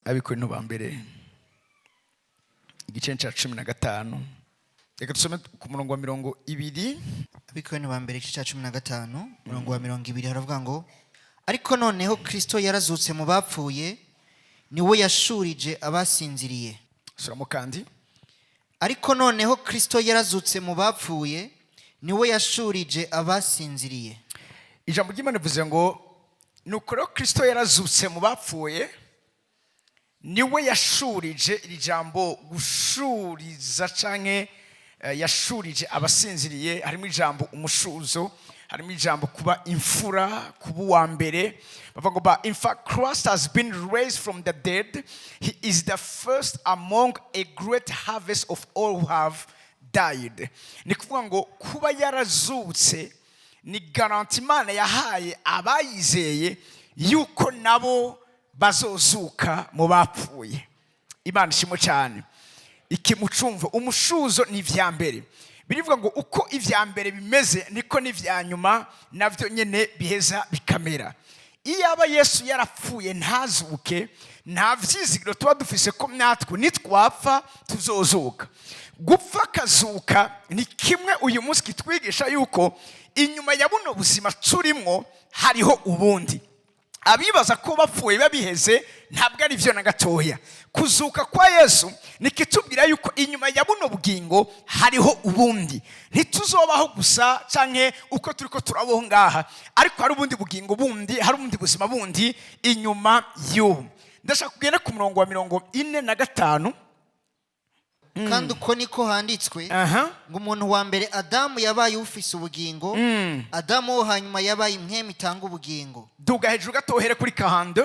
Abikorino ba mbere igice cya 15. Reka tusome ku murongo wa 20. Abikorino ba mbere igice cya 15 murongo wa 20 haravuga ngo ariko noneho Kristo yarazutse mu bapfuye niwe yashurije abasinziriye. Suramo kandi ariko noneho Kristo yarazutse mu bapfuye niwe yashurije abasinziriye. Ijambo ry'Imana rivuze ngo nuko rero Kristo yarazutse mu bapfuye niwe yashurije. Iri jambo gushuriza canke yashurije abasinziriye harimo ijambo umushuzo, harimo ijambo kuba imfura, kuba uwa mbere. Bavuga ngo in fact Christ has been raised from the dead. He is the first among a great harvest of all who have died. Ni kuvuga ngo kuba yarazutse ni garanti Imana yahaye abayizeye yuko nabo bazozuka mu bapfuye. Imana ishimwe cyane. Ikimucumva umushuzo ni vya mbere. Birivuga ngo uko ivya mbere bimeze niko n'ivya nyuma navyo nyene biheza bikamera. Iyo aba Yesu yarapfuye ntazuke, nta vyizigiro tuba dufise ko natwe nitwapfa tuzozuka. Gupfa kazuka ni kimwe uyu munsi kitwigisha yuko inyuma ya buno buzima turimwo hariho ubundi. Abibaza ko bapfuye babiheze ntabwo ari byo na gatoya. Kuzuka kwa Yesu nikitubwira yuko inyuma ya buno bugingo hariho ubundi. Ntituzobaho gusa canke uko turiko turabaho ngaha, ariko hari ubundi bugingo bundi, hari ubundi buzima bundi inyuma y'ubu. Ndashaka kugenda ku murongo wa 45. Kandi uko niko handitswe ngo umuntu wa mbere Adamu yabaye ufise ubugingo, Adamu wo hanyuma yabaye impwemu itanga ubugingo. Duga hejuru gatohere kuri kahande.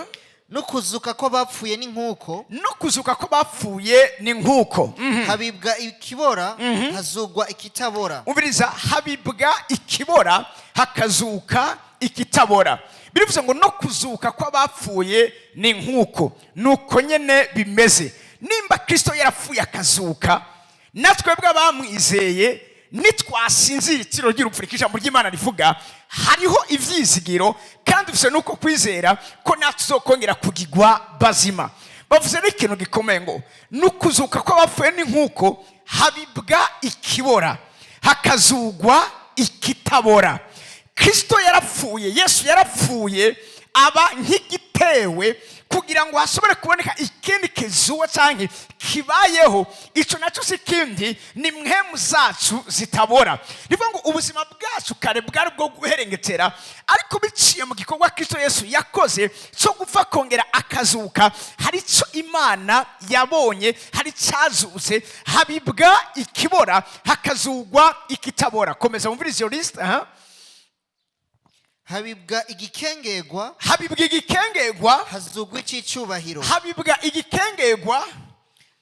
No kuzuka ko bapfuye ni nkuko, no kuzuka ko bapfuye ni nkuko. Habibwa ikibora hazugwa ikitabora. Umviriza, habibwa ikibora hakazuka ikitabora. Birivuze ngo no kuzuka ko bapfuye ni nkuko, nuko nyene bimeze. Nimba Kristo yarapfuye akazuka, natwebwe abamwizeye nitwasinzira itiro ry'urupfu ijambo ry'Imana rivuga hariho ivyizigiro, kandi ufise nuko kwizera ko natuzokongera kugigwa bazima. Bavuze n'ikintu gikomeye ngo nukuzuka ko bapfuye ni nkuko habibwa ikibora hakazugwa ikitabora. Kristo yarapfuye, Yesu yarapfuye aba nk'igitewe kugira ngo hashobore kuboneka ikindi kizuwa canke kibayeho. Ico naco sikindi ni mwemu zacu zitabora. Nivuga ngo ubuzima bwacu kare bwari bwo guherengetera, ariko biciye mu gikorwa Kristo Yesu yakoze cyo gupfa kongera akazuka, hari ico Imana yabonye, hari cazutse, habibwa ikibora hakazugwa ikitabora. Komeza mumvirize iyo list. Habibwa igikengegwa, hazugwa icicubahiro. Habibwa igikengegwa,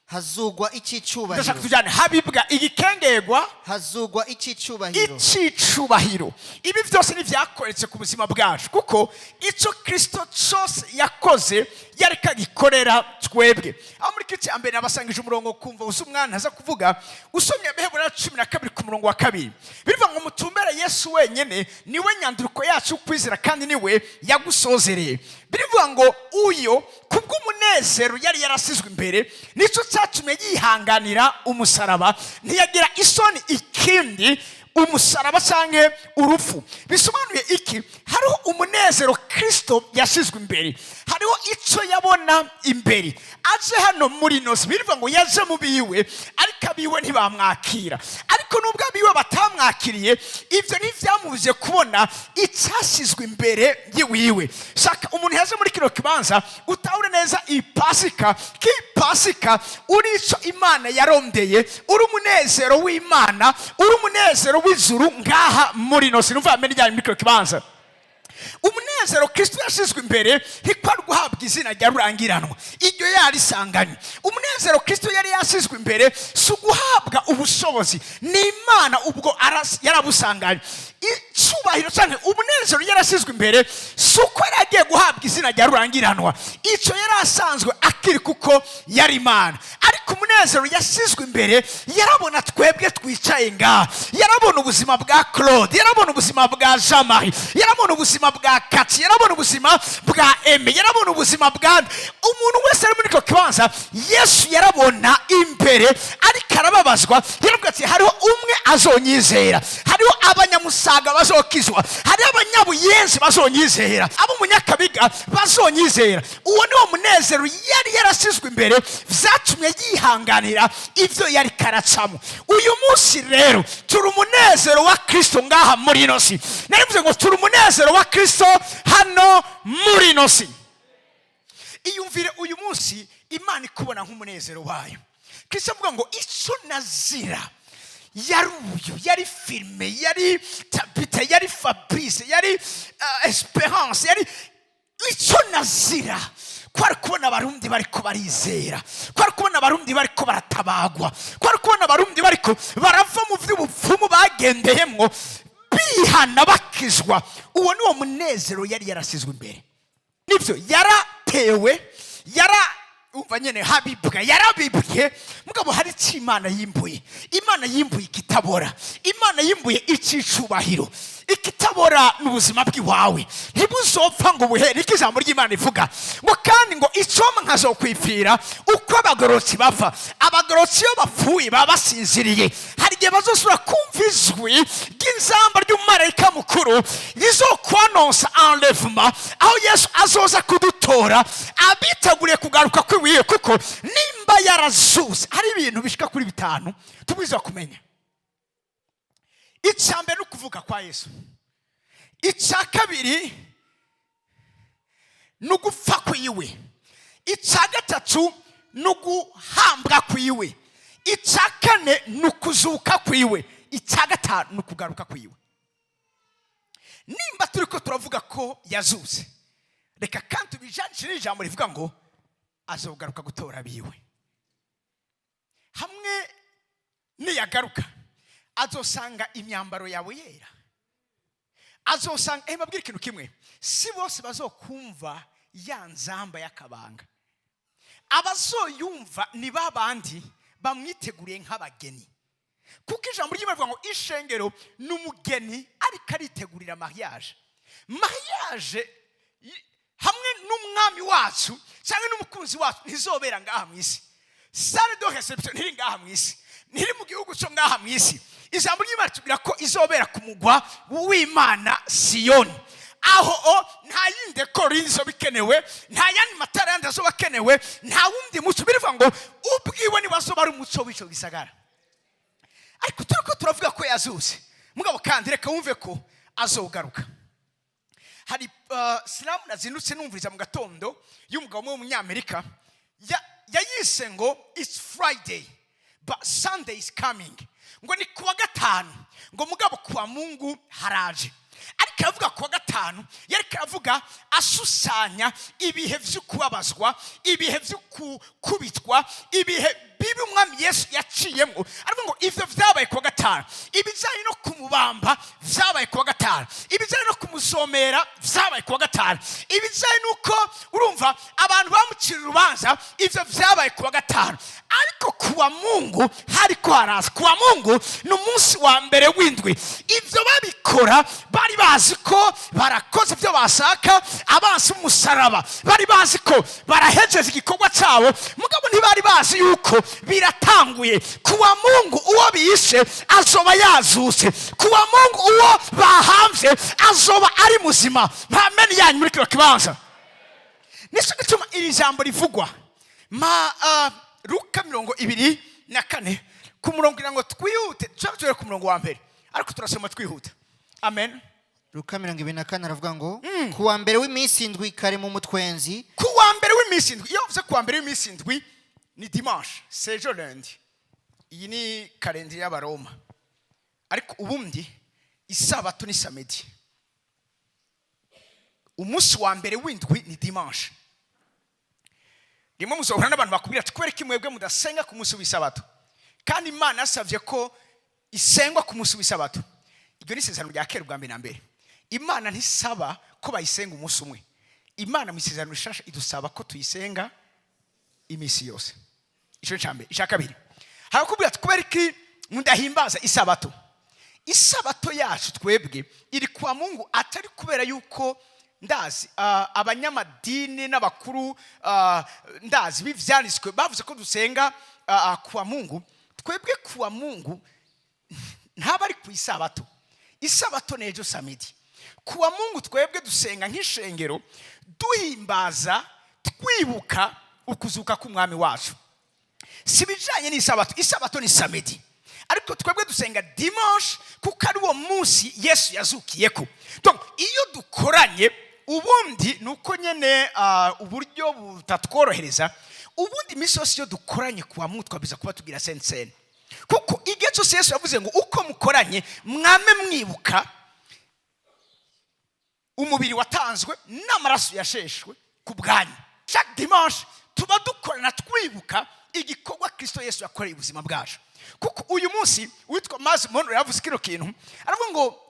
hazugwa icicubahiro. Ndashaka tujane habibwa igikengegwa, hazugwa icicubahiro. Icicubahiro. Ibi byose ni vyakoretse ku buzima bwacu, kuko ico Kristo cyose yakoze yareka gikorera twebwe. Aho muri kici ambere abasangije umurongo kumva usumwana haza kuvuga usomye Behebura 12 ku murongo wa 2. Birivuga ngo mutumbere Yesu wenyene niwe nyanduruko yacu kwizera, kandi niwe yagusozereye. Birivuga ngo uyo kubw'umunezero yari yarasizwe imbere nico cyatumye yihanganira umusaraba, ntiyagira isoni ikindi umusaraba canke urupfu. Bisobanuye iki? Hariho umunezero Kristo yashizwe imbere, hariho ico yabona imbere. Aje hano muri nosi birivuga ngo yaje mu biwe, ariko abiwe ntibamwakira. Ariko nubwo abiwe batamwakiriye, ivyo ntivyamubuje kubona icyashizwe imbere yiwiwe. Shaka umuntu yaje muri kino kibanza utahure neza ipasika uri ico Imana yarondeye, uri umunezero w'Imana, uri umunezero w'ijuru ngaha muri nosi. Numva amenye ryari muri kino kibanza. Umunezero Kristo yashizwe imbere ntikwari guhabwa izina rya rurangiranwa, iryo yarisanganye. Umunezero Kristo yari yashizwe imbere si guhabwa ubushobozi, ni Imana ubwo yarabusanganye. Icubahiro cyane umunezero yarashizwe imbere si uko yari agiye guhabwa izina rya rurangiranwa, ico yari asanzwe akiri kuko yari Imana. Ariko umunezero yashizwe imbere yarabona twebwe twicaye ngaha, yarabona ubuzima bwa Claude, yarabona ubuzima bwa Jean-Marie, yarabona ubuzima ubuzima bwa Kati, yarabona ubuzima bwa Eme, yarabona ubuzima bwa umuntu wese ari muri icyo kibanza. Yesu yarabona imbere ariko arababazwa, yaravuga ati hariho umwe azonyizera, hariho abanyamusaga bazokizwa, hariho abanyabuyenzi bazonyizera, abo munyakabiga bazonyizera. Uwo niwo munezero yari yarasizwe imbere, vyatumye yihanganira ivyo yari karacamo. Uyu munsi rero turi umunezero wa Kristo ngaha muri ino si. Narivuze ngo turi umunezero wa Kristo hano muri ino si. Iyumvire uyu munsi Imana ikubona nk'umunezero wayo. Kristo avuga ngo ico nazira yari uyu, yari Filme, yari Tabita, yari Fabrice, yari Esperance, yari ico nazira kwari kubona abarundi bariko barizera, kwari kubona abarundi bariko baratabagwa, kwari kubona abarundi bariko barava mu vy'ubupfumu bagendeyemwo bihana bakizwa. Uwo niwo munezero yari yarasizwe imbere. Nivyo yaratewe, umva nyene habibwa, yarabibwiye mugabo hari icyo Imana yimbuye. Imana yimbuye ikitabora, Imana yimbuye icicubahiro. Ikitabora n'ubuzima bw'iwawe ntibuzopfa ngo buhere. Iki ijambo ry'Imana ivuga ngo kandi ngo icoma nkazokwipfira uko abagorotsi bapfa. Abagorotsi iyo bapfuye baba basinziriye, hari igihe bazosubira kumva ijwi ry'inzamba ry'umumarayika mukuru rizokwanonsa enlèvement, aho Yesu azoza kudutora abiteguriye kugaruka kwiwiye, kuko nimba yarazuse. Hari ibintu bishika kuri 5 tubwiza kumenya. Icambere no kuvuga kwa Yesu, icya kabiri no gupfa kwiwe, icya gatatu no guhambwa kwiwe, icya kane no kuzuka kwiwe, icya gatanu no kugaruka kwiwe. Nimba turiko turavuga ko yazuse, reka kandi tubijanishije ijambo rivuga ngo azogaruka gutora biwe. Hamwe niyagaruka azosanga imyambaro yawe yera, azosanga mbabwira ikintu kimwe, si bose bazokumva ya nzamba y'akabanga. Abazoyumva ni babandi bamwiteguriye nk'abageni, kuko ijambo ry'Imana rivuga ngo ishengero n'umugeni ariko aritegurira mariage. Mariage hamwe n'umwami wacu cyangwa n'umukunzi wacu ntizobera ngaha mu isi. Salle de réception ntiri ngaha mu isi, ntiri mu gihugu cyo ngaha mu isi. Ijambo ry'Imana tubwira ko izobera ku mugwa w'Imana Siyoni, aho nta yindi korinzo bikenewe, nta yandi matara yandi azoba kenewe, nta wundi muco. Birivuga ngo ubwiwe ni bazoba ari umuco w'ico gisagara. Ariko turiko turavuga ko yazuse, mugabo kandi reka wumve ko azogaruka. Hari Islam nazindutse numviriza mu gatondo y'umugabo w'umunyamerika yayise ngo it's Friday but Sunday is coming. Ngo ni kuwa gatanu, ngo mugabo kuwa Mungu haraje. Ariko avuga kuwa gatanu, yariko avuga asusanya ibihe vy'ukubabazwa, ibihe vy'ukubitwa, ibihe bibi umwami Yesu yaciyemo. Aravuga ngo ivyo vyabaye kuwa gatanu, ibijanye no kumubamba vyabaye kuwa gatanu, ibijanye no kumusomera vyabaye kuwa gatanu, ibijanye nuko urumva abantu bamucira urubanza ivyo vyabaye kuwa gatanu. Ariko kuwa Mungu hariko haraza. Kuwa Mungu ni umunsi wa mbere w'indwi. Ivyo babikora bari bazi ko barakoze ivyo bashaka, abansi umusaraba bari bazi ko barahejeza igikorwa cyabo, mugabo ntibari bazi yuko biratanguye. Kuwa Mungu uwo bishe azoba yazuse, kuwa Mungu uwo bahamvye azoba ari muzima. Amen yanyu muri kino kibanza. Nico gituma iri jambo rivugwa Luka 24 ku murongo ngo twihute, cyangwa ku murongo wa mbere, ariko turasoma twihuta. Amen. Luka 24 aravuga ngo kuwa mbere w'iminsi indwi kare mu mutwenzi. Kuwa mbere w'iminsi indwi, iyo uvuze kuwa mbere w'iminsi indwi ni dimanche, c'est lundi. Iyi ni kalendari y'Abaroma. Ariko ubundi isabato ni samedi. Umunsi wa mbere w'indwi ni dimanche. Rimwe muzohura n'abantu bakubwira ati kubera kimwebwe mudasenga ku munsi w'isabato, kandi Imana yasavye ko isengwa ku munsi w'isabato. Iryo ni isezerano rya kera ubwa mbere na mbere. Imana ntisaba ko bayisenga umunsi umwe. Imana mu isezerano rishasha idusaba ko tuyisenga imisi yose. Ico cyambe. Icya kabiri, harakubwira ati kubera iki mudahimbaza isabato. isabato yacu twebwe iri kwa Mungu atari kubera yuko ndazi abanyamadini n'abakuru ndazi bivyanditswe bavuze ko dusenga kwa Mungu. Twebwe kwa Mungu ntabari ku isabato. Isabato nejo samedi. Kwa Mungu twebwe dusenga nk'ishengero duhimbaza twibuka ukuzuka k'Umwami wacu. Sibijanye n'isabato. Isabato ni samedi. Ariko twebwe dusenga dimanche kuko ari wo munsi Yesu yazukiyeko. Donc iyo dukoranye ubundi nuko nyene uburyo butatworohereza, ubundi misosi yo dukoranye kwa Mungu twabiza kuba tugira sensene. Kuko igihe cyose Yesu yavuze ngo uko mukoranye mwame mwibuka umubiri watanzwe n'amaraso yasheshwe ku bwanyu. Chaque dimanche tuba dukorana twibuka igikorwa Kristo Yesu yakoreye ubuzima bwacu. Kuko uyu munsi witwa Mazimono yavuze kino kintu, aravuga ngo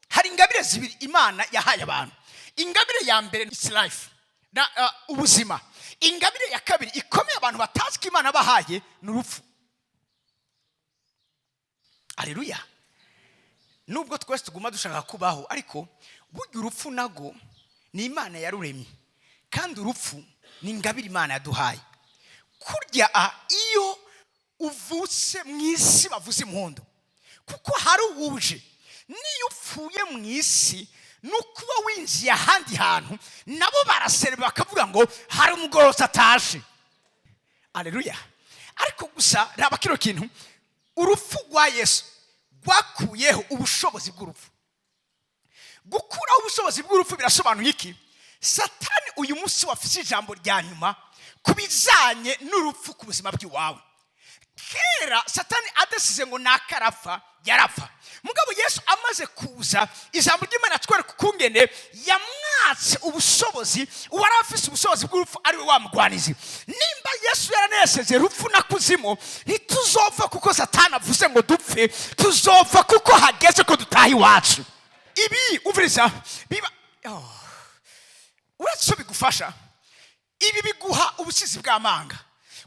hari ingabire zibiri Imana yahaye abantu. Ingabire ya mbere is life na ubuzima. Ingabire ya kabiri ikomeye abantu batazi ko Imana bahaye n'urupfu. Haleluya. Nubwo twese tuguma dushaka kubaho, ariko burya urupfu nago ni Imana yaruremye, kandi urupfu ni ingabire Imana yaduhaye. Kurya iyo uvutse mw'isi bavuze impundu, kuko hari uwuje. Niyo upfuye mw'isi nukuba winjiye ahandi hantu, nabo barasereba bakavuga ngo hari umugororotsi atashe. Haleluya. Ariko gusa raba kino kintu, urupfu rwa Yesu rwakuyeho ubushobozi bw'urupfu. Gukuraho ubushobozi bw'urupfu birasobanuye iki? Satani uyu munsi wafise ijambo rya nyuma kubizanye n'urupfu ku buzima bw'iwawe. Kera Satani adasize ngo nakarapfa yarapfa. Mugabo Yesu amaze kuza, ijambo ry'Imana twereka kungene yamwatse ubushobozi, uwarafise ubushobozi bw'urupfu ari we wamugwanizi. Nimba Yesu yaraneseze rupfu na kuzimu, ntituzopfa kuko Satani avuze ngo dupfe, tuzopfa kuko hageze ko dutaha iwacu. Ibi uvuriza biba uretse bigufasha, ibi biguha ubusizi bw'amanga,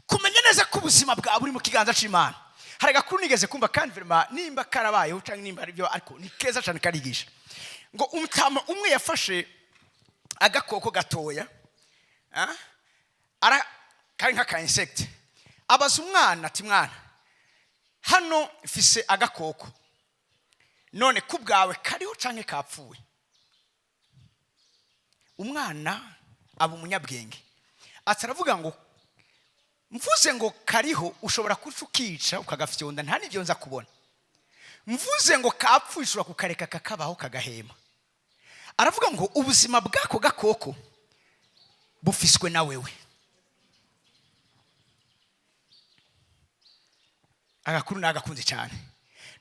kumenya neza ko ubuzima bwa buri mu kiganza c'Imana. Hari agakuru nigeze kumva kandi verima nimba karabayeho canke nimba ari byo, ariko ni keza cyane karigisha ngo umutama umwe yafashe agakoko gatoya ara kari nk'aka insect, abaza umwana ati mwana, hano ifise agakoko, none kubwawe kariho canke kapfuye? Umwana aba umunyabwenge ataravuga ngo mvuze ngo kariho ushobora kukica ukagafyonda nta nivyo nza kubona, mvuze ngo kapfuye ushobora kukareka kakabaho kagahema. Aravuga ngo ubuzima bwako gakoko bufiswe na wewe. Agakuru nagakunze cyane.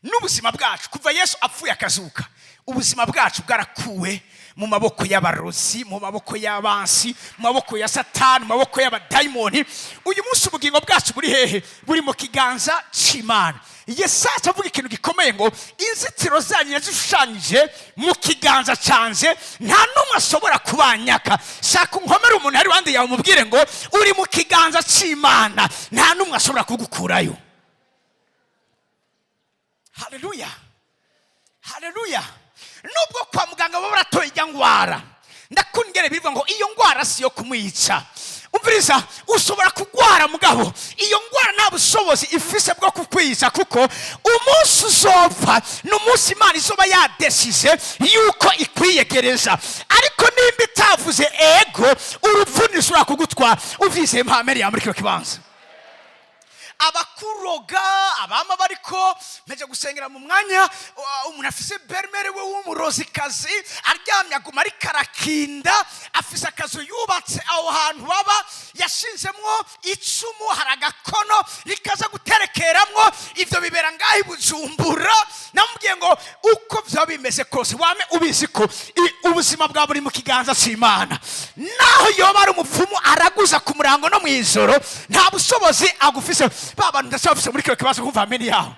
N'ubuzima bwacu kuva Yesu apfuye akazuka, ubuzima bwacu bwarakuwe mu maboko y'abarozi, mu maboko y'abansi, mu maboko ya Satani, mu maboko y'abadayimoni. Uyu munsi ubugingo bwacu buri hehe? Buri mu kiganza c'Imana. Yesu avuga ikintu gikomeye ngo inzitiro zanyu yazishushanyije mu kiganza canje, nta numwe asobora kubanyaka. Shaka unkomere umuntu ari wande yawe umubwire ngo uri mu kiganza c'Imana, nta numwe asobora kugukurayo. Haleluya. Haleluya. Nubwo kwa muganga bo baratoye ijya ngwara, ndakungere bivuga ngo iyo ngwara si yo kumwica. Umviriza, ushobora kugwara mugabo iyo ngwara nta bushobozi ifise bwo kukwica, kuko umunsi uzopfa n'umunsi Imana izoba yadesije yuko ikwiyegereza. Ariko nimba itavuze ego, urupfu nishobora kugutwara. Uvise mpamere ya muri kino kibanza. Abakuroga abama bariko meje gusengera mu mwanya umuntu afise bermere we w'umurozikazi aryamye aguma ari karakinda, afise akazu yubatse aho hantu baba, yashinzemwo icumu, haragakono rikaza guterekeramwo. Ivyo bibera ngaho Bujumbura. Namubwiye ngo uko vyo bimeze kose wame ubizi ko ubuzima bwa buri mu kiganza c'Imana. Naho yoba ari umupfumu araguza ku murango no mw'ijoro, nta bushobozi agufise. Baba ndashafise muri kino kibazo kumva ameni yaho.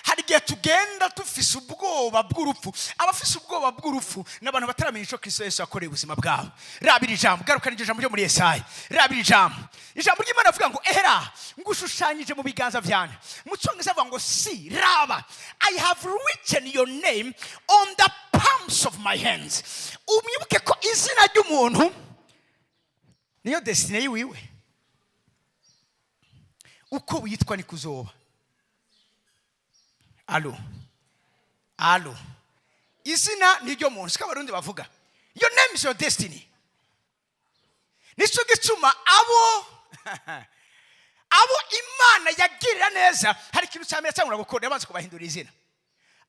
Hari gihe tugenda dufise ubwoba bw'urupfu. Abafise ubwoba bw'urupfu n'abantu bataramenya ico Kristo Yesu yakoreye ubuzima bwabo. Rabira ijambo, garukana iryo jambo ryo muri Yesaya. Rabira ijambo ry'Imana avuga ngo ehera ngushushanyije mu biganza vyanje. Mu Cyongereza avuga ngo see, raba, I have written your name on the palms of my hands. Umwibuke ko izina ry'umuntu niyo destiny yiwe. Uko witwa ni kuzoba. Alo. Izina ni ryo muntu. Sika barundi bavuga. Your name is your destiny. Nico gituma abo Imana yagirira neza hari ikintu cyamera cyangwa gukora yabanze kubahindura izina.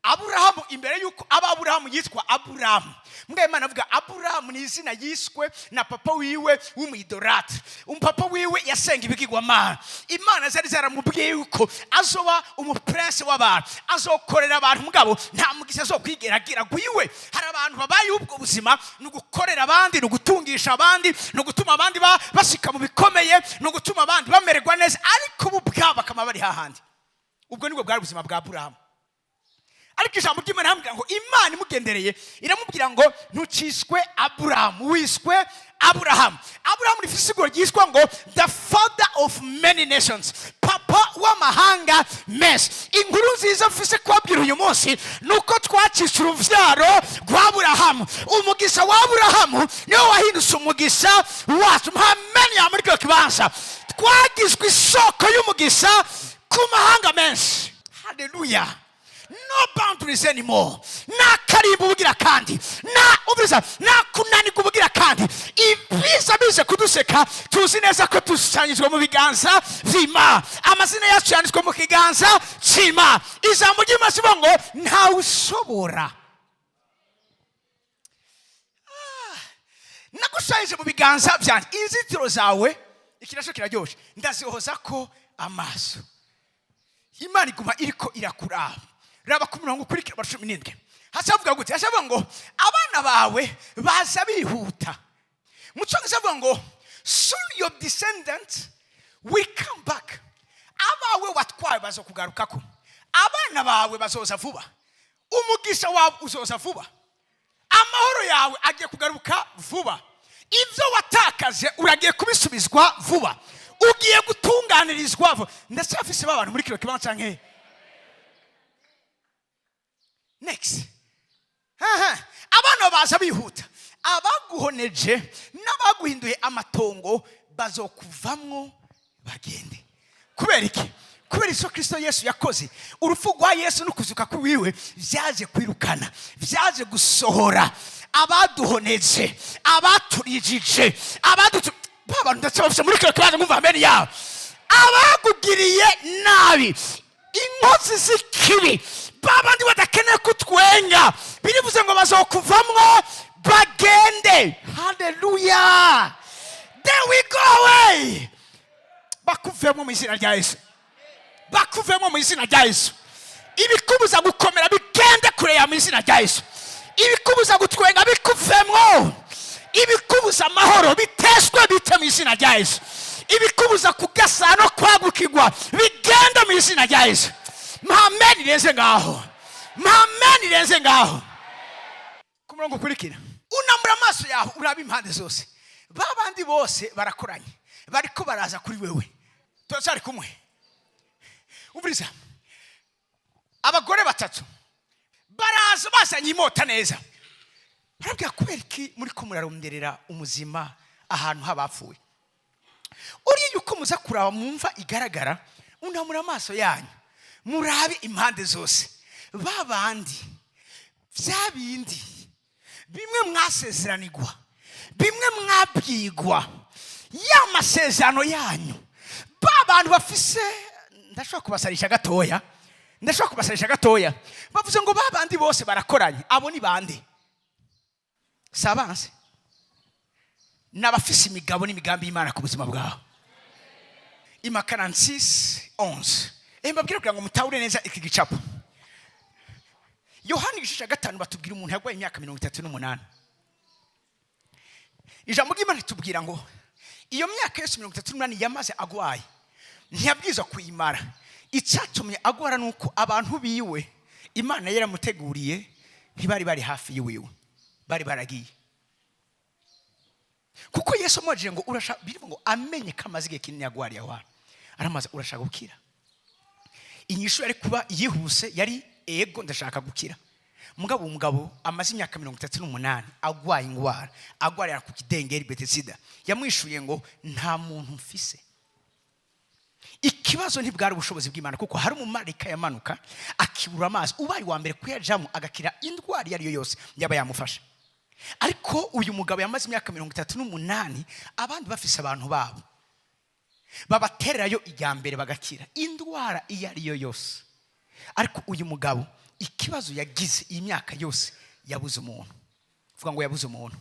Aburahamu imbere yuko Aburahamu yitwa Aburahamu. Mbwa Imana avuga Aburahamu ni izina yiswe na papa wiwe w'umwidorate. Papa wiwe yasenga ibigirwamana. Imana zari zaramubwiye yuko azoba umuprince w'abantu, azokorera abantu mugabo nta mugisha zo kwigeragira gwiwe. Hari abantu babaye ubwo buzima no gukorera abandi, no gutungisha abandi, no gutuma abandi bashika mu bikomeye, no gutuma abandi bamererwa neza, ariko ubwabo bakama bari hahandi. Ubwo nibwo bwari ubuzima bwa Aburahamu. Ariko ijambo ry'Imana hamubwira ngo Imana imugendereye iramubwira ngo ntuciswe Aburahamu, wiswe Aburahamu. Aburahamu rifise isiguro ryiswa ngo the father of many nations, papa w'amahanga menshi. Inkuru nziza mfise kubabwira uyu munsi nuko twacisha uruvyaro rwa Aburahamu. Umugisha wa Aburahamu niwo wahindutse umugisha wacu. Mpameni ya muri kibanza twagizwe isoko y'umugisha ku mahanga menshi. Hallelujah. No boundaries anymore. Na karibu bugira kandi. Na kunani kubugira kandi. Ibiza bize kuduseka tuzi neza ko tusanyizwe mu biganza vy'Imana. Amazina yacu yanditswe mu kiganza c'Imana. Ijambo ry'Imana rivuga ngo nta ushobora. Nagushayije mu biganza vyanje. Inzitiro zawe ikirasho kiraryoshe. Ndazihoza ko amaso. Imana iguma iriko irakuraba. Raba ku murongo ukurikira wa 17. Hasavuga gute? Hasavuga ngo abana bawe baza bihuta. Mu Cyongereza avuga ngo soon your descendants will come back. Abawe watwaye bazokugarukako. Abana bawe bazoza vuba. Umugisha wawe uzoza vuba. Amahoro yawe agiye kugaruka vuba. Ivyo watakaje uragiye kubisubizwa vuba. Ugiye gutunganirizwa vuba. Ndetse afise abantu muri kiro kibanza canke next. Abana baza bihuta. Abaguhoneje n'abaguhinduye amatongo bazokuvamwo bagende. Kubera iki? Kubera Yesu Kristo Yesu yakoze. Urupfu rwa Yesu no kuzuka kwiwe vyaje kwirukana, vyaje gusohora abaduhoneje, abaturijije, baba ndacabafise muri kiro kibanza mwumva amen yawe. Abagugiriye nabi, inkozi z'ikibi, babandi badakeneye kutwenga, birivuze ngo bazokuvamwo bagende. Hallelujah. There we go away. Bakuvemo mu izina rya Yesu. Bakuvemo mu izina rya Yesu. Ibikubuza gukomera bigende kure ya mu izina rya Yesu. Ibikubuza gutwenga bikuvemo. Ibikubuza amahoro biteshwe bite mu izina rya Yesu. Ibikubuza kugasa no kwagukirwa bigende mu izina rya Yesu. Amen irenze ngaho. Amen irenze ngaho. Ku murongo ukurikira. Unamura amaso yaho uraba impande zose. Babandi bose barakoranye. Bariko baraza kuri wewe. Tuzari kumwe. Umviriza. Abagore batatu baraza bazanye imota neza. Barabwira kubera iki muri ko muraronderera umuzima ahantu habapfuye. Uri yuko muza kuraba mumva igaragara unamura amaso yanyu. Murabe impande zose. Babandi vyabindi bimwe mwasezeranirwa, bimwe mwabyigwa, ya masezerano yanyu. Babantu bafise ndashobora kubasarisha gatoya. Bavuze ngo babandi bose barakoranye. Abo ni bande? Sabanse. N'abafise imigabo n'imigambi y'Imana ku buzima bwawe. Imakana 6:11. Mbabwira kugira ngo mutahure neza iki gicapo. Yohana igice 5 batubwira umuntu yagwaye imyaka 38. Ijambo ry'Imana ritubwira ngo iyo myaka yose 38 yamaze agwaye ntiyabwiza kuyimara. icyatumye agora nuko abantu biwe Imana yaramuteguriye ntibari bari hafi yiwe, bari baragiye. Kuko Yesu amubajije ngo urashaka, birivuga ngo amenye ko amaze igihe kinini agwariye abantu, aramaze urashaka gukira. Inyishu yari kuba yihuse yari ego ndashaka gukira. Umugabo amaze imyaka 38 agwaye ingwara, agwarira ku kidengeri Betesida, yamwishuye ngo nta muntu mfise. Ikibazo ntibwari ubushobozi bw'Imana, kuko hari umumarika yamanuka akibura amazi, ubaye wa mbere kuyajamo agakira indwara yari yo yose yaba yamufasha. Ariko uyu mugabo yamaze imyaka 38, abandi bafise abantu babo babatererayo ijyambere bagakira indwara iyo ari yo yose. Ariko uyu mugabo ikibazo yagize iyi myaka yose yabuze umuntu. Vuga ngo yabuze umuntu,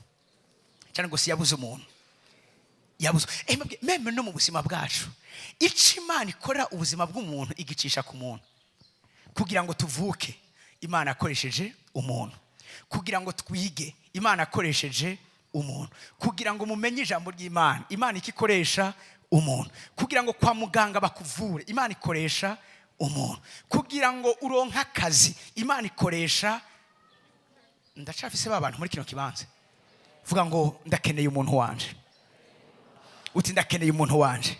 cyane ngo si yabuze umuntu, yabuze. Meme no mu buzima bwacu icyo Imana ikora ubuzima bw'umuntu igicisha ku muntu kugira ngo tuvuke. Imana akoresheje umuntu kugira ngo twige. Imana akoresheje umuntu kugira ngo mumenye ijambo ry'Imana. Imana ikikoresha umuntu kugira ngo kwa muganga bakuvure. Imana ikoresha umuntu kugira ngo uronke akazi. Imana ikoresha. Ndacafise abantu muri kino kibanza. Vuga ngo ndakeneye umuntu wanje. Uti ndakeneye umuntu wanje.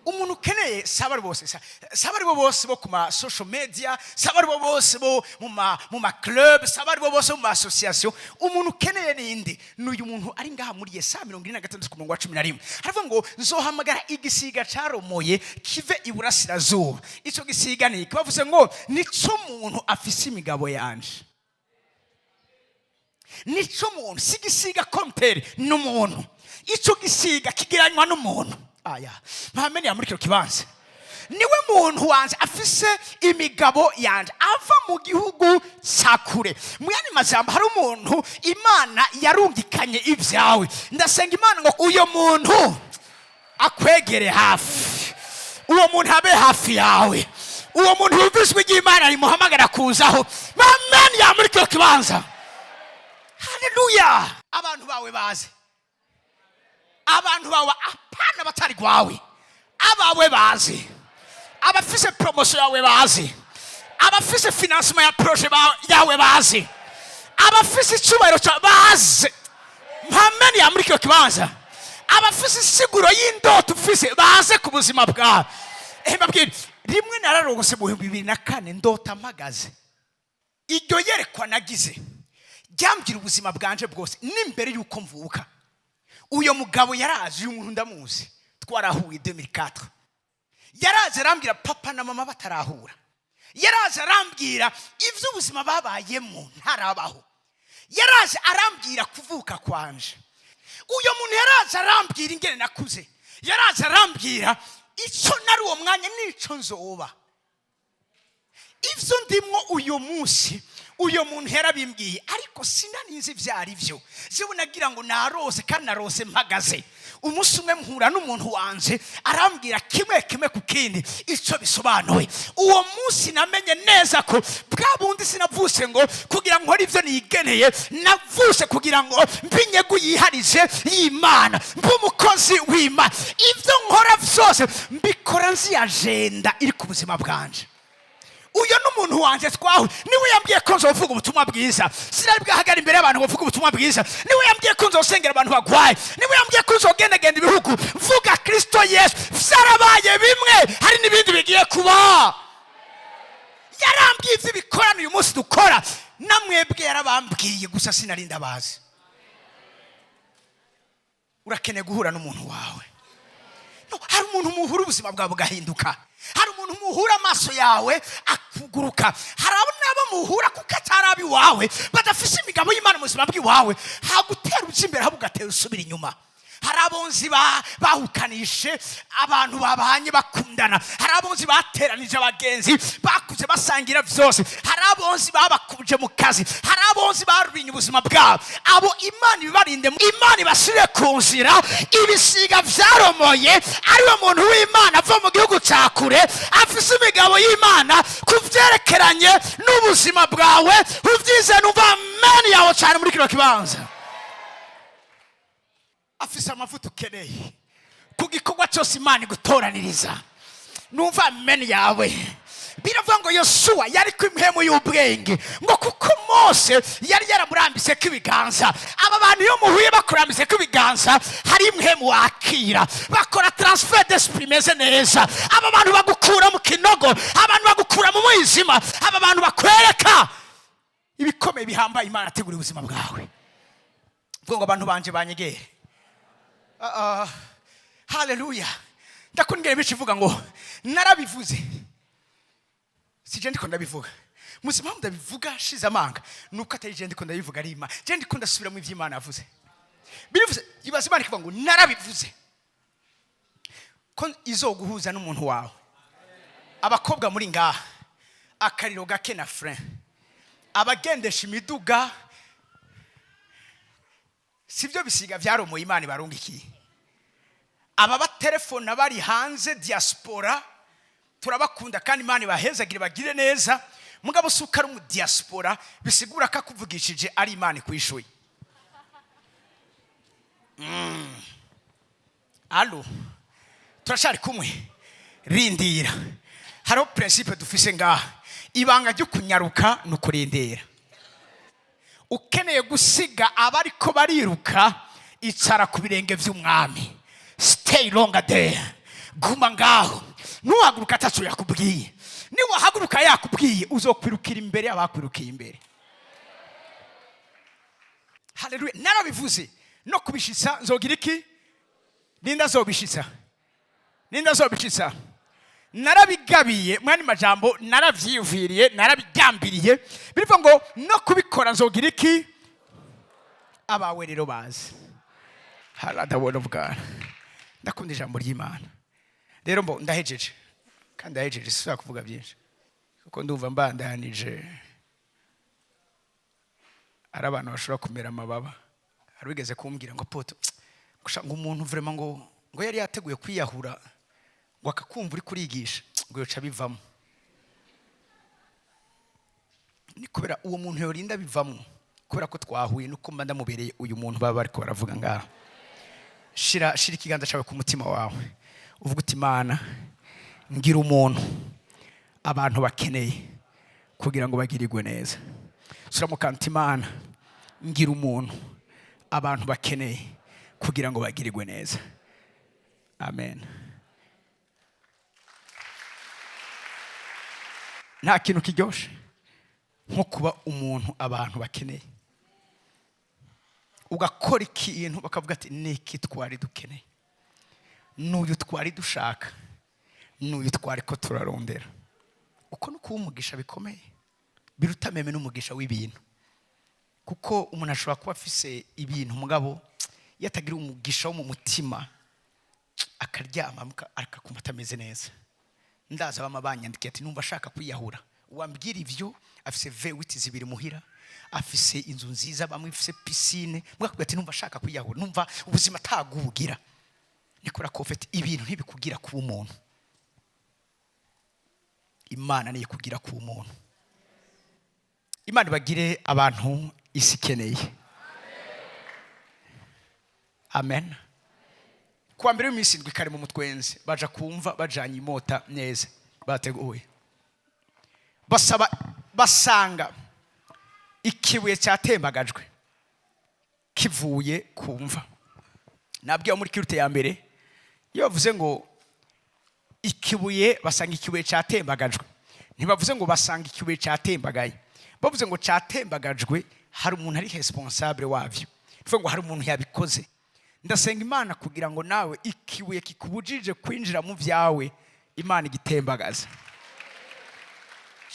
Umuntu ukeneye sabari bose bo ku ma social media, sabari bose bo mu ma club, sabari bose mu ma association. Umuntu ukeneye ninde? N'uyu muntu ari ngaha muri Yesaya 26:11. Haravuga ngo nzohamagara igisiga caromoye kive iburasirazuba. Ico gisiga ni kibavuze ngo nico umuntu afise imigabo yanje. Nico umuntu sigisiga compare n'umuntu. Ico gisiga kigeranywa n'umuntu. Aya mpamenya muri kino kibanza niwe muntu wanje afise imigabo yanje ava mu gihugu cyakure. Muyani majambo hari umuntu Imana yarungikanye ibyawe. Ndasenga Imana ngo uyo muntu akwegere hafi, uwo muntu abe hafi yawe, uwo muntu yumvishwe y'Imana rimuhamagara kuzaho. Mpamenya muri kino kibanza. Haleluya. Abantu bawe baze, abantu bawe apana batari gwawe, abawe bazi, abafise promotion yawe bazi, abafise financement ya projet yawe bazi, abafise icubahiro cyawe bazi. Mpameni ya muri kino kibanza abafise siguro y'indoto ufise baze ku buzima bwawe. Mbabwira rimwe nararongose mu 2004 ndota mpagaze. Iryo yerekwa nagize ryambwira ubuzima bwanje bwose n'imbere yuko mvuka. Uyo mugabo yaraje, uyu muntu ndamuzi, twarahuye 2004. Yaraje arambwira papa na mama batarahura. Yaraje arambwira ivyo ubuzima babayemo ntarabaho. Yaraje arambwira kuvuka kwanje. Uyo muntu yaraje arambwira ingene nakuze. Yaraje arambwira ico nari uwo mwanya nico nzoba. Ivyo ndimwo uyo munsi uyo muntu yarabimbwiye, ariko sinaninzi vyari vyo. Jewe nagira ngo narose kandi narose mpagaze. Umunsi umwe mpura n'umuntu wanje arambwira kimwe ku kindi ico bisobanuye. Uwo munsi namenye neza ko bwa bundi sinavuse ngo kugira ngo nkore ivyo nigeneye, navuse kugira ngo mbinyegu yiharije y'Imana, mbumukozi w'Imana. Ivyo nkora vyose mbikora nzi agenda iri ku buzima bwanje. Uyo n'umuntu wanje twaho niwe yambwiye ko nzovuga ubutumwa bwiza. Sinari bwahagara imbere y'abantu bavuga ubutumwa bwiza. Niwe yambwiye ko nzosengera abantu bagwaye. Niwe yambwiye ko nzogenda ibihugu vuga Kristo Yesu. Vyarabaye bimwe, hari n'ibindi bigiye kuba. Yarambwiye ivyo bikorana uyu munsi dukora, namwebwe yarabambwiye gusa sinari ndabazi. Urakeneye guhura n'umuntu wawe. No, hari umuntu muhura ubuzima bwawe bugahinduka. Hari umuntu muhura amaso yawe akuguruka. Hari nabo muhura kuko atarabi wawe badafise imigabo y'Imana mu buzima bw'iwawe, hagutera ucimbere habugatera usubira inyuma. Hari abonzi bahukanishe abantu babanye bakundana. Hari abonzi bateranije abagenzi bakuze basangira vyose. Hari abonzi babakuje mu kazi. Hari abonzi barubinye ubuzima bwabo. Abo Imana ibarinde, Imana ibashire ku nzira. Ibisiga vyaromoye ariwe muntu w'Imana ava mu gihugu cyakure afise imigabo y'Imana kuvyerekeranye n'ubuzima bwawe. Uvyize numva amen yawe cyane muri kino kibanza. Afisa amavuta ukeneye ku gikorwa cyose Imana igutoraniriza. numva amen yawe. Biravuga ngo Yosuwa yari ku impemu y'ubwenge ngo kuko Mose yari yaramurambise ko ibiganza. Aba bantu iyo muhuye bakurambise ko ibiganza hari impemu wakira, bakora transfer d'esprit meze neza. Aba bantu bagukura mu kinogo, abantu bagukura mu mwijima, aba bantu bakwereka ibikomeye bihambaye Imana ategura ubuzima bwawe. Vuga ngo abantu banje banyegere. Hallelujah. Ndakundira bikivuga ngo narabivuze. Sije ndiko ndabivuga. Muzima ndabivuga shize amanga. Nuko atari je ndiko ndabivuga ari Imana. Je ndiko ndasubira mu ivy'Imana yavuze. Birivuze ibaze Imana ikivuga ngo narabivuze. Ko izoguhuza n'umuntu wawe. Abakobwa muri ngaha akariro gake na friend. Abagendesha imiduga sivyo bisiga vyaromoye Imana barungikiye. Aba batelefona bari hanze diaspora turabakunda kandi Imana ibahezagire bagire neza. Mugabo suka ari mu diaspora bisigura ko akuvugishije ari Imana kwishuye. Allo turashari kumwe rindira. Haro principe dufise ngaha, ibanga ryo kunyaruka no kurindira. Ukeneye gusiga abariko bariruka, icara ku birenge vy'Umwami. Stay longer there. Guma ngaho. Nuhaguruka atatu yakubwiye. Ni wahaguruka yakubwiye uzokwirukira imbere abakwirukiye imbere. Hallelujah. Narabivuze no kubishitsa nzogira iki? Ninda zobishitsa. Ninda zobishitsa. Narabigabiye mwani majambo naravyiyuviriye narabigambiriye. Birivuga ngo no kubikora nzogira iki? Abawe rero bazi. Halada word of God. Ndakunda ijambo ry'Imana. Rero mbo ndahejeje. Kandi ndahejeje sura kuvuga byinshi. Kuko ndumva mbandanije. Ari abantu bashobora kumera amababa. Arwigeze kumbwira ngo poto ngo umuntu vraiment ngo yari yateguye kwiyahura ngo akakumva uri kurigisha ngo yoca bivamo. Ni kubera uwo muntu yorinda bivamo kubera ko twahuye nuko mba ndamubereye uyu muntu baba bariko baravuga ngaho. Shira ikiganza cyawe ku mutima wawe uvuga uti Imana ngira umuntu abantu bakeneye kugira ngo bagirirwe neza. Suramukanta Imana ngira umuntu abantu bakeneye kugira ngo bagirirwe neza. Amen. Nta kintu kiryoshe nko kuba umuntu abantu bakeneye. Ugakora ikintu bakavuga ati niki twari dukeneye, n'uyu twari dushaka, n'uyu twari ko turarondera. Uko no kuba umugisha bikomeye biruta meme n'umugisha w'ibintu. Kuko umuntu ashobora kuba afise ibintu mugabo yatagira umugisha wo mu mutima akaryama akakumva atameze neza. Ndaza bamabanyandike ati numva ashaka kwiyahura. Uwambwira ivyo afise V8 zibiri muhira, afise inzu nziza bamwe ifise piscine, mwakubwira ati numva ashaka kwiyahura, numva ubuzima tagubugira. Nikora ko ufite ibintu ntibikugira ku umuntu. Imana niye kugira ku umuntu. Imana bagire abantu isikeneye. Amen. Kwa mbere y'imisi ndwi kare mu mutwenze baja kumva bajanye imota neza bateguye. Basanga ikibuye cyatembagajwe kivuye kumva. Nabwiye muri kirute ya mbere iyo bavuze ngo ikibuye basanga ikibuye cyatembagajwe, ntibavuze ngo basanga ikibuye cyatembagaye. Bavuze ngo cyatembagajwe hari umuntu ari responsable wavyo. Bivuga ngo hari umuntu yabikoze. Ndasenga Imana kugira ngo nawe ikibuye kikubujije kwinjira mu vyawe Imana igitembagaza.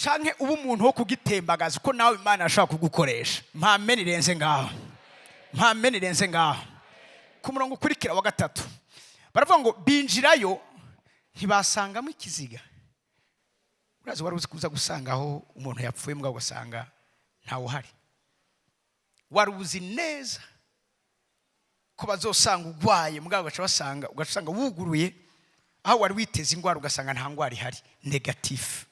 Canke ubu umuntu wo kugitembagaza uko nawe Imana ashaka kugukoresha. Mpame nirenze ngaho. Mpame nirenze ngaho. Ku murongo ukurikira wa gatatu baravuga ngo binjirayo ntibasangamo ikiziga. Urazi wari uzi kuza gusangaho umuntu yapfuye mbwa ugasanga ntawe uhari. Wari uzi neza ko bazosanga ugwaye mbwa ugasanga wuguruye aho wari witeze ingwara ugasanga nta ngwara ihari, negative.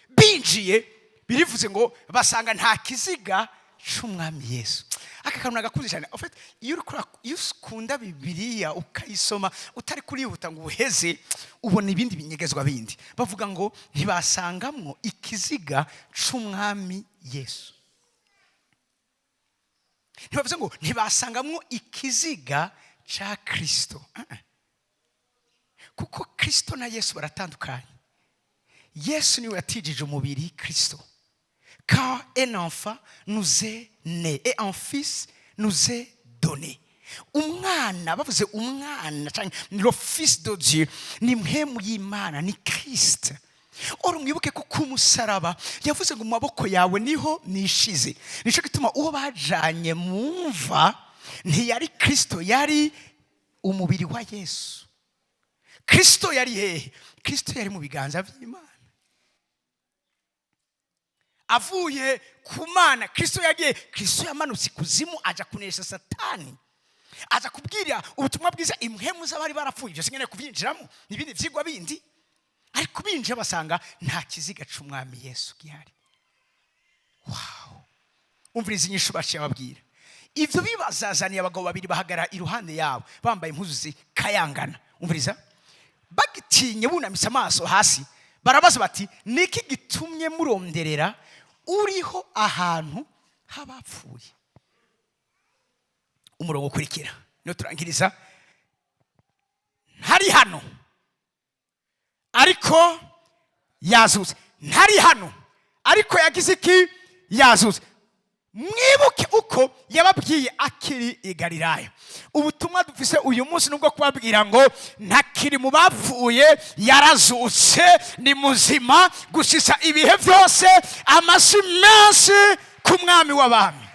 Binjiye birivuze ngo basanga nta kiziga c'umwami Yesu. Aka kantu nagakunze cyane. En fait, iyo ukunda Bibiliya ukayisoma utari kurihuta ngo uheze, ubona ibindi binyegezwa bindi. Bavuga ngo ntibasangamwo ikiziga c'umwami Yesu. Ntibavuze ngo ntibasangamwo ikiziga ca Kristo. Kuko Kristo na Yesu baratandukanye. Yesu niwe yatijije umubiri Kristo. Car un enfant nous est né et un fils nous est donné. Umwana, bavuze umwana cyangwa le fils de Dieu, ni mpemu y'Imana, ni Kristo. Oro mwibuke ko ku musaraba yavuze ngo mu maboko yawe niho nishize. Nico gituma uwo bajanye mu mva ntiyari Kristo, yari umubiri wa Yesu. Kristo yari hehe? Kristo yari mu biganza by'Imana. Avuye ku Mana, Kristo yamanutse kuzimu aja kunesha Satani. Aza kubwira ubutumwa bwiza impwemu z'abari barapfuye. Ibyo singene kubyinjiramo nibindi vyigwa bindi. Ariko binje basanga nta kiziga c'umwami Yesu gihari. Wow. Umviriza inyishu baciye babwira. Ivyo bibazazaniye abagabo babiri bahagara iruhande yabo bambaye impuzu zikayangana. Umviriza? Bagitinye bunamise amaso hasi, barabaza bati niki gitumye muronderera uriho ahantu habapfuye? Umurongo ukurikira no turangiriza. Ntari hano ariko yazutse. Ntari hano ariko yagize iki? Yazutse. Mwibuke uko yababwiye akiri i Galilaya. Ubutumwa dufise uyu munsi nubwo kubabwira ngo ntakiri mu bapfuye, yarazutse, ni muzima gushisa ibihe byose, amasi menshi ku mwami w'abami.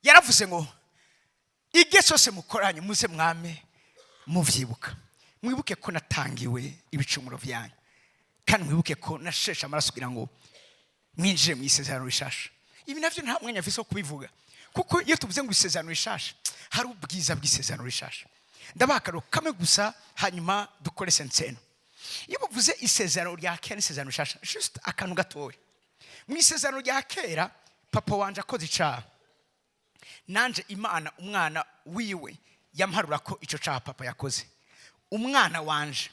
Yaravuze ngo igihe cyose mukoranye muze mwame muvyibuka. Mwibuke ko natangiwe ibicumuro byanyu, kandi mwibuke ko nashesha amaraso kugira ngo mwinjire mu isezerano rishasha. Ibi navyo nta mwanya afise wo kubivuga, kuko iyo tuvuze ngo isezerano rishasha hari ubwiza bw'isezerano rishasha. Ndabakaro kamwe gusa hanyuma dukore senseno. Iyo bavuze isezerano rya kera n'isezerano rishasha, just akantu gatoya. Mu isezerano rya kera papa wanje akoze icaha, nanje Imana umwana wiwe yamharura ko ico caha papa yakoze. Umwana wanje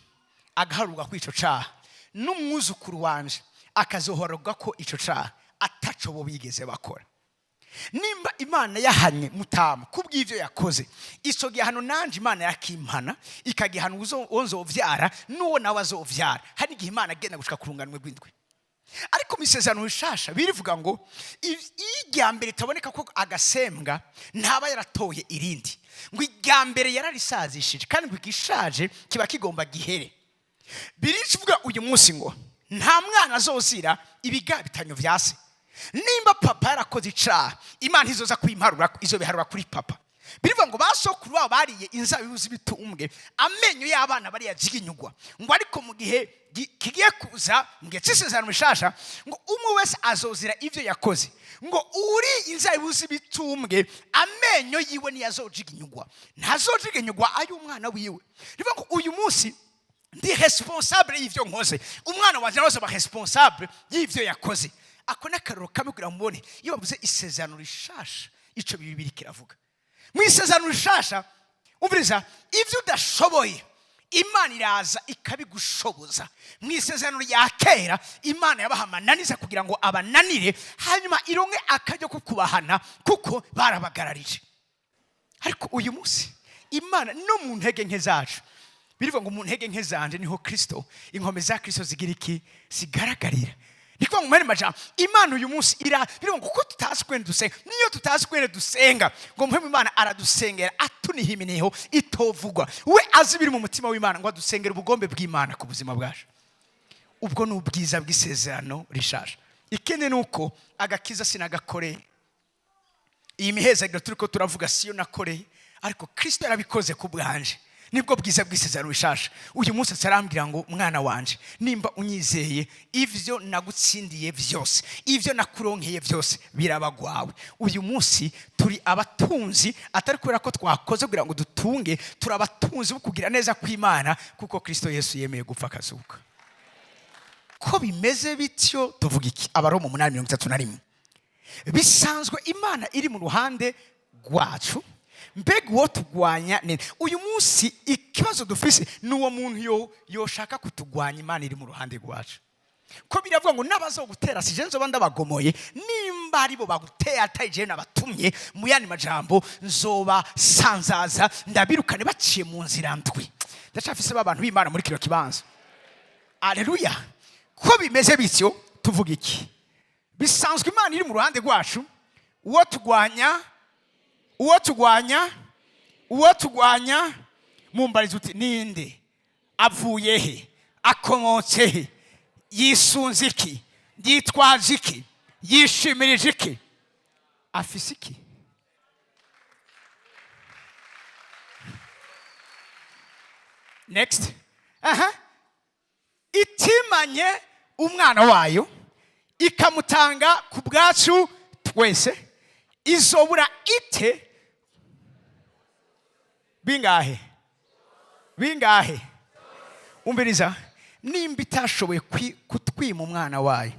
agaharurwa ko ico caha, n'umwuzukuru wanje akazohorerwa ko ico caha ataco bo bigeze bakora. Nimba Imana yahanye mutama kubw'ivyo yakoze, ico gihano nanje Imana yakimpana ikagihana uzovyara n'uwo nawe azovyara. Hari igihe Imana agenda gushika kurunganwe rw'indwi. Ariko mu isezerano rishasha birivuga ngo irya mbere taboneka ko agasembwa ntaba yaratoye irindi, ngo irya mbere yararisazishije, kandi ngo igishaje kiba kigomba gihere. Birivuga uyu munsi ngo nta mwana azozira ibigabitanyo vyase. Nimba papa yarakoze icaha, Imana izoza kwimharura, izobiharura kuri papa. Birivuga ngo basokuru babo bariye inzabibu z'ibitumbwe, amenyo y'abana bari yajiginyugwa. Ngo ariko mu gihe kigiye kuza mu gihe c'isezerano rishasha, ngo umwe wese azozira ivyo yakoze. Ngo uri inzabibu z'ibitumbwe amenyo yiwe niyazojiginyugwa, ntazojiginyugwa ayo umwana wiwe. Birivuga ngo uyu munsi ndi responsable y'ivyo nkoze, umwana wanje nawe aba responsable y'ivyo yakoze. Ako nakaroro kamwe kugira mubone iyo bavuze isezerano rishasha ico Bibiri kiravuga. Mu isezerano rishasha umviriza, ivyo udashoboye Imana iraza ikabigushoboza. Mu isezerano rya kera Imana yabahamananiza kugira ngo abananire, hanyuma ironke akajya kukubahana kuko barabagararije. Ariko uyu munsi Imana no mu ntege nke zacu, birivuga ngo mu ntege nke zanje niho Kristo, inkome za Kristo zigira iki? Zigaragarira. Niko ngumene majambo Imana uyu munsi birivuga ngo kuko tutazi kwene dusenga, niyo tutazi kwene dusenga, ngo mpemu Imana aradusengera atunihimeneho itovugwa. We azi biri mu mutima w'Imana ngo adusengera ubugombe bw'Imana ku buzima bwacu. Ubwo ni ubwiza bw'isezerano rishasha. Ikindi nuko agakiza sinagakoreye, iyi mihezagiro turiko turavuga siyo nakoreye, ariko Kristo yarabikoze ku bwanje. Nibwo bwiza bw'isezerano rishasha. Uyu munsi sarambwira ngo mwana wanje, nimba unyizeye, ivyo nagutsindiye vyose, ivyo nakuronkeye vyose birabagwawe. Uyu munsi turi abatunzi, atari kubera ko twakoze kugira ngo dutunge, turabatunzi bo kugira neza kw'Imana kuko Kristo Yesu yemeye gupfa akazuka. ko bimeze bityo tuvuga iki? Abaroma 8:31. Bisanzwe Imana iri mu ruhande rwacu, mbega uwo tugwanya nene. Uyu munsi ikibazo dufise ni uwo muntu yoshaka kutugwanya Imana iri mu ruhande rwacu. Ko biravuga ngo n'abazogutera si je nzoba ndabagomoye, nimba aribo baguteye atari je nabatumye, mu yandi majambo nzoba sanzaza ndabirukane baciye mu nzira ndwi. Ndacafise abantu b'Imana muri kino kibanza. Aleluya. Ko bimeze bityo tuvuga iki? Bisanzwe Imana iri mu ruhande rwacu, uwo tugwanya mumbariza uti ninde? Avuye he? Akomotse he? Yisunze iki? Yitwaje iki? Yishimirije iki? Afise iki? Next. Itimanye umwana wayo ikamutanga ku bwacu twese, izobura ite bingahe? Umbiriza, nimba itashoboye kutwima umwana wayo,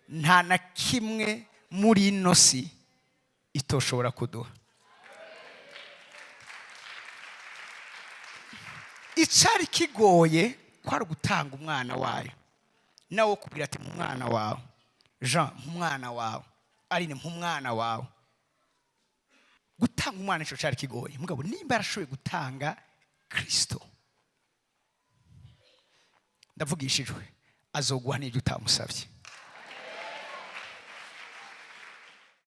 nta na kimwe muri ino si itoshobora kuduha. Icari kigoye kwari gutanga umwana wayo, nawe kubwira ati mu mwana wawe, Jean mu mwana wawe, Aline mu mwana wawe. Gutanga umwana ico cari kigoye, mugabo nimba arashoboye gutanga Kristo, ndavugishijwe azoguha n'ibyo utamusabye.